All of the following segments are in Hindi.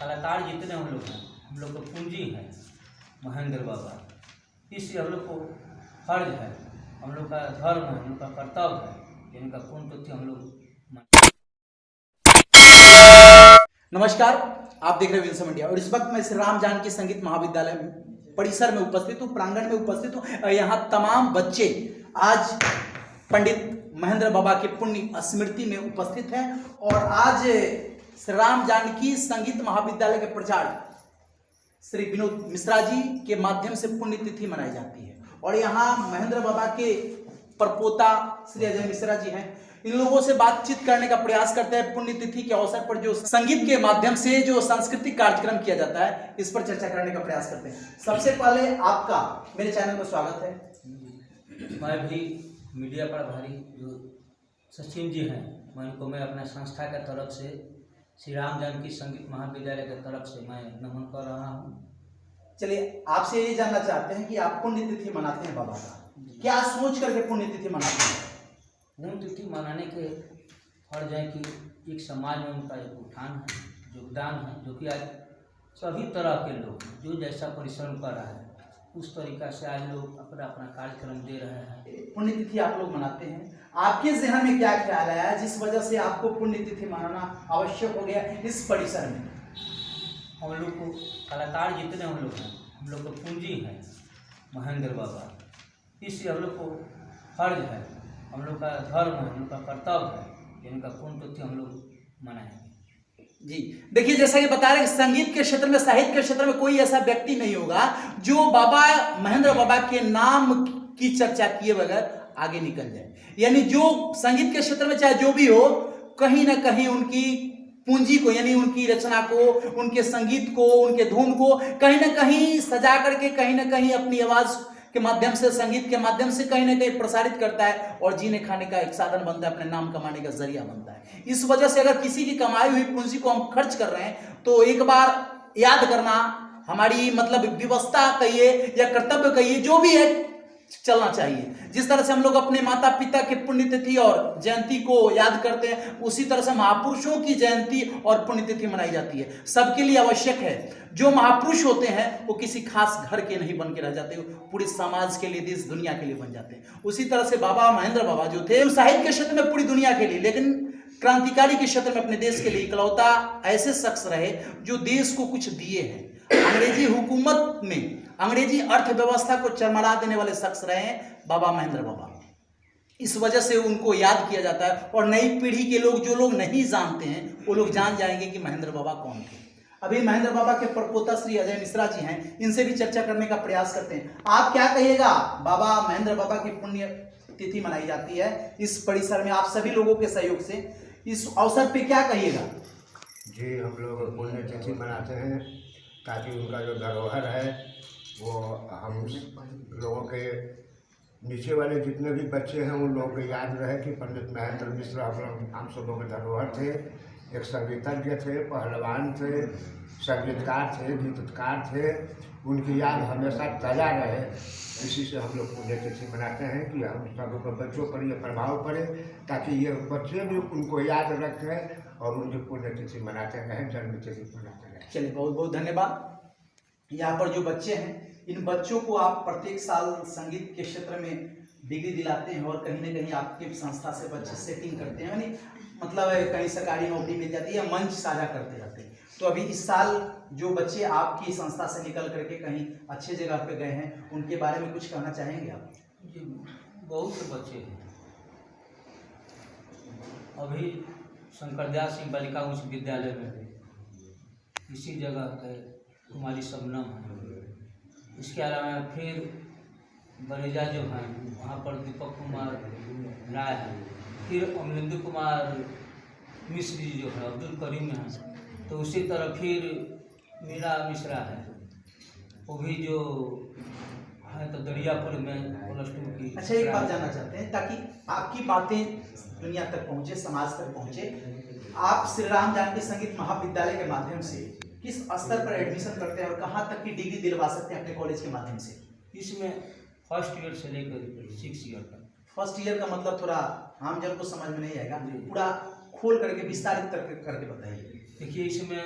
कलाकार जितने हम लोग हैं, हम लोग को पूंजी है महेंद्र बाबा। इसलिए हम लोग को फर्ज है, हम लोग का धर्म है, हम लोग का कर्तव्य है कि इनका पुण्य हम लोग। नमस्कार, आप देख रहे हैं विल्सन इंडिया और इस वक्त मैं श्री राम जानकी संगीत महाविद्यालय परिसर में उपस्थित हूँ, प्रांगण में उपस्थित हूँ। यहाँ तमाम बच्चे आज पंडित महेंद्र बाबा के पुण्य स्मृति में उपस्थित हैं और आज श्री राम जानकी संगीत महाविद्यालय के प्राचार्य श्री विनोद मिश्रा जी के माध्यम से पुण्यतिथि मनाई जाती है और यहाँ महेंद्र बाबा के परपोता श्री अजय मिश्रा जी हैं। इन लोगों से बातचीत करने का प्रयास करते हैं। पुण्यतिथि के अवसर पर जो संगीत के माध्यम से जो सांस्कृतिक कार्यक्रम किया जाता है, इस पर चर्चा करने का प्रयास करते हैं। सबसे पहले आपका मेरे चैनल में स्वागत है। मैं भी मीडिया प्रभारी जो सचिन जी हैं, मैं अपना संस्था के तरफ से श्री राम जानकी संगीत महाविद्यालय के तरफ से मैं नमन कर रहा हूँ। चलिए, आपसे ये जानना चाहते हैं कि आप पुण्यतिथि मनाते हैं बाबा का, क्या सोच करके पुण्यतिथि मनाते हैं? पुण्यतिथि मनाने के फर्ज है कि एक समाज में उनका एक उत्थान है, योगदान है, जो कि आज सभी तरह के लोग जो जैसा परिश्रम कर रहा है उस तरीका से आज लोग अपना अपना कार्यक्रम दे रहे हैं। पुण्यतिथि आप लोग मनाते हैं, आपके ज़हन में क्या ख्याल आया जिस वजह से आपको पुण्यतिथि मनाना आवश्यक हो गया इस परिसर में? हम लोग को कलाकार जितने हम लोग हैं, हम लोग को पूंजी है महेंद्र बाबा। इसलिए हम लोग को फर्ज है, हम लोग का धर्म है, हम लोग का कर्तव्य है कि इनका पुण्यतिथि हम लोग मनाएंगे। जी देखिए, जैसा कि बता रहे हैं, संगीत के क्षेत्र में, साहित्य के क्षेत्र में कोई ऐसा व्यक्ति नहीं होगा जो बाबा महेंद्र बाबा के नाम की चर्चा किए बगैर आगे निकल जाए। यानी जो संगीत के क्षेत्र में चाहे जो भी हो, कहीं ना कहीं उनकी पूंजी को, यानी उनकी रचना को, उनके संगीत को, उनके धुन को कहीं ना कहीं सजा करके, कहीं ना कहीं अपनी आवाज के माध्यम से, संगीत के माध्यम से कहीं ना कहीं प्रसारित करता है और जीने खाने का एक साधन बनता है, अपने नाम कमाने का जरिया बनता है। इस वजह से अगर किसी की कमाई हुई पूंजी को हम खर्च कर रहे हैं तो एक बार याद करना हमारी व्यवस्था कहिए या कर्तव्य कहिए, जो भी है, चलना चाहिए। जिस तरह से हम लोग अपने माता पिता के पुण्यतिथि और जयंती को याद करते हैं, उसी तरह से महापुरुषों की जयंती और पुण्यतिथि मनाई जाती है। सबके लिए आवश्यक है। जो महापुरुष होते हैं वो किसी खास घर के नहीं बन के रह जाते, पूरे समाज के लिए, देश दुनिया के लिए बन जाते हैं। उसी तरह से बाबा महेंद्र बाबा जो थे, साहित्य के क्षेत्र में पूरी दुनिया के लिए, लेकिन क्रांतिकारी के क्षेत्र में अपने देश के लिए इकलौता ऐसे शख्स रहे जो देश को कुछ दिए हैं। अंग्रेजी हुकूमत में अंग्रेजी अर्थव्यवस्था को चरमरा देने वाले शख्स रहे हैं बाबा महेंद्र बाबा। इस वजह से उनको याद किया जाता है और नई पीढ़ी के लोग, जो लोग नहीं जानते हैं, वो लोग जान जाएंगे कि महेंद्र बाबा कौन थे। अभी महेंद्र बाबा के परपोता श्री अजय मिश्रा जी हैं, इनसे भी चर्चा करने का प्रयास करते हैं। आप क्या कहिएगा? बाबा महेंद्र बाबा की पुण्य तिथि मनाई जाती है इस परिसर में, आप सभी लोगों के सहयोग से, इस अवसर पे क्या कहिएगा? जी, हम लोग पुण्य तिथि मनाते हैं ताकि उनका जो धरोहर है वो हम लोगों के नीचे वाले जितने भी बच्चे हैं उन लोगों को याद रहे कि पंडित महेंद्र मिश्रा हम सब लोग के धरोहर थे। एक संगीतज्ञ थे, पहलवान थे, संगीतकार थे, गीतकार थे। उनकी याद हमेशा ताज़ा रहे, इसी से हम लोग पुण्यतिथि मनाते हैं कि हम सब बच्चों पर ये प्रभाव पड़े ताकि ये बच्चे भी उनको याद रखें और उनकी पुण्यतिथि मनाते रहें, जन्मतिथि मनाते रहें। चलिए, बहुत बहुत धन्यवाद। यहाँ पर जो बच्चे हैं, इन बच्चों को आप प्रत्येक साल संगीत के क्षेत्र में डिग्री दिलाते हैं और कहीं ना कहीं आपके संस्था से बच्चे सेटिंग करते हैं, यानी कहीं सरकारी नौकरी मिल जाती है, मंच साझा करते रहते हैं। तो अभी इस साल जो बच्चे आपकी संस्था से निकल करके कहीं अच्छे जगह पे गए हैं, उनके बारे में कुछ कहना चाहेंगे आप? जी, बहुत से बच्चे हैं। अभी शंकरदयाल सिंह बालिका उच्च विद्यालय में इसी जगह है कुमारी शबनम है। इसके अलावा फिर बरेजा जो हैं वहाँ पर दीपक कुमार राय हैं, फिर अमरिंदर कुमार मिश्र जी जो है अब्दुल करीम हैं, तो उसी तरह फिर मीरा मिश्रा है, वो भी जो है तो दरियापुर में +2 की। अच्छा, एक बात जानना चाहते हैं ताकि आपकी बातें दुनिया तक पहुँचे, समाज तक पहुँचे। आप श्री राम जानकी संगीत महाविद्यालय के माध्यम से किस स्तर पर एडमिशन करते हैं और कहाँ तक की डिग्री दिलवा सकते हैं अपने कॉलेज के माध्यम से? इसमें फर्स्ट ईयर से लेकर 6 ईयर तक। फर्स्ट ईयर का मतलब थोड़ा आम जन को समझ में नहीं आएगा, पूरा खोल करके विस्तारित करके बताइए। देखिए, इसमें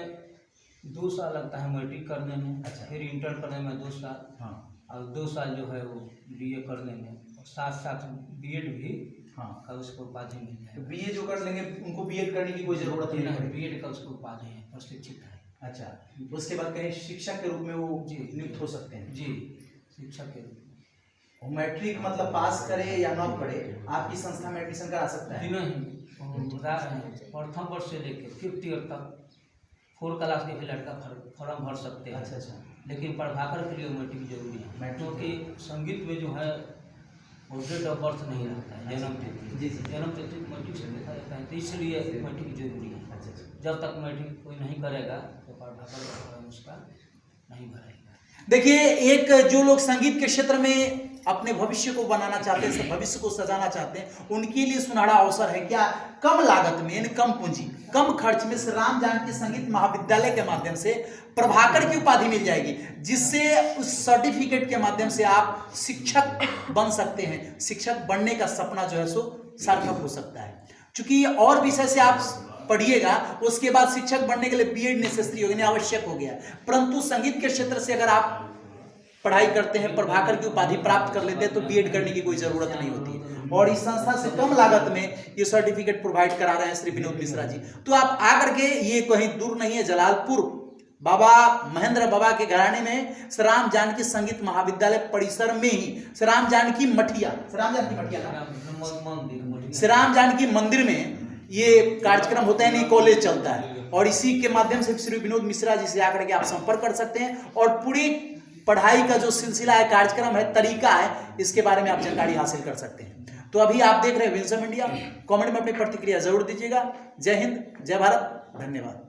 2 साल लगता है मैट्रिक करने में, अच्छा। फिर इंटर करने में 2 साल, हाँ और 2 साल जो है वो बीए करने में, और साथ साथ बीएड भी हाँ। का उसको उपाधि मिल तो जाएगा। बीए जो कर लेंगे उनको बीएड करने की कोई जरूरत नहीं है। बीएड का उसको उपाधि है, प्रशिक्षित है। अच्छा, उसके बाद कहीं शिक्षक के रूप में वो जी। नियुक्त हो सकते हैं। जी, शिक्षक के रूप में। और मैट्रिक मतलब पास करे या न करे, आपकी संस्था में एडमिशन करा सकता है। तीनों ही हम बता रहे हैं, प्रथम वर्ष से लेकर 5th ईयर तक 4 क्लास के भी लड़का फॉर्म भर सकते हैं। अच्छा अच्छा। लेकिन पढ़ाकर के लिए मैट्रिक जरूरी है, मैट्रिक। क्योंकि संगीत में जो है वो डेट ऑफ बर्थ नहीं रहता है, जन्म तिथि। जी जी। जन्म तिथि मैट्रिक से देखा जाता है, तो इसलिए मैट्रिक जरूरी है। अच्छा अच्छा। जब तक मैट्रिक कोई नहीं करेगा तो पढ़ाकर का फॉर्म उसका नहीं भरेगा। देखिए, एक जो लोग संगीत के क्षेत्र में अपने भविष्य को बनाना चाहते हैं, भविष्य को सजाना चाहते हैं, उनके लिए सुनहरा अवसर है। क्या कम लागत में, यानी कम पूंजी, कम खर्च में श्री राम जानकी संगीत महाविद्यालय के माध्यम से प्रभाकर की उपाधि मिल जाएगी, जिससे उस सर्टिफिकेट के माध्यम से आप शिक्षक बन सकते हैं। शिक्षक बनने का सपना जो है सो सार्थक हो सकता है। चूंकि और विषय से आप पढ़िएगा, उसके बाद शिक्षक बनने के लिए बीएड नेसेसरी हो गया, आवश्यक हो गया। परंतु संगीत के क्षेत्र से अगर आप पढ़ाई करते हैं, प्रभाकर की उपाधि प्राप्त कर लेते हैं, तो बीएड करने की कोई जरूरत नहीं होती। और इस संस्था से कम लागत में ये सर्टिफिकेट प्रोवाइड करा रहे हैं श्री विनोद मिश्रा जी। तो आप आकर के, ये कहीं दूर नहीं है, जलालपुर बाबा महेंद्र बाबा के घराने में श्री राम जानकी संगीत महाविद्यालय परिसर में ही श्री राम जानकी मठिया, श्री राम जानकी मंदिर में ये कार्यक्रम होता है, नहीं कॉलेज चलता है। और इसी के माध्यम से श्री विनोद मिश्रा जी से आकर के आप संपर्क कर सकते हैं, और पूरी पढ़ाई का जो सिलसिला है, कार्यक्रम है, तरीका है, इसके बारे में आप जानकारी हासिल कर सकते हैं। तो अभी आप देख रहे हैं विजन इंडिया। कमेंट में अपनी प्रतिक्रिया जरूर दीजिएगा। जय हिंद, जय भारत, धन्यवाद।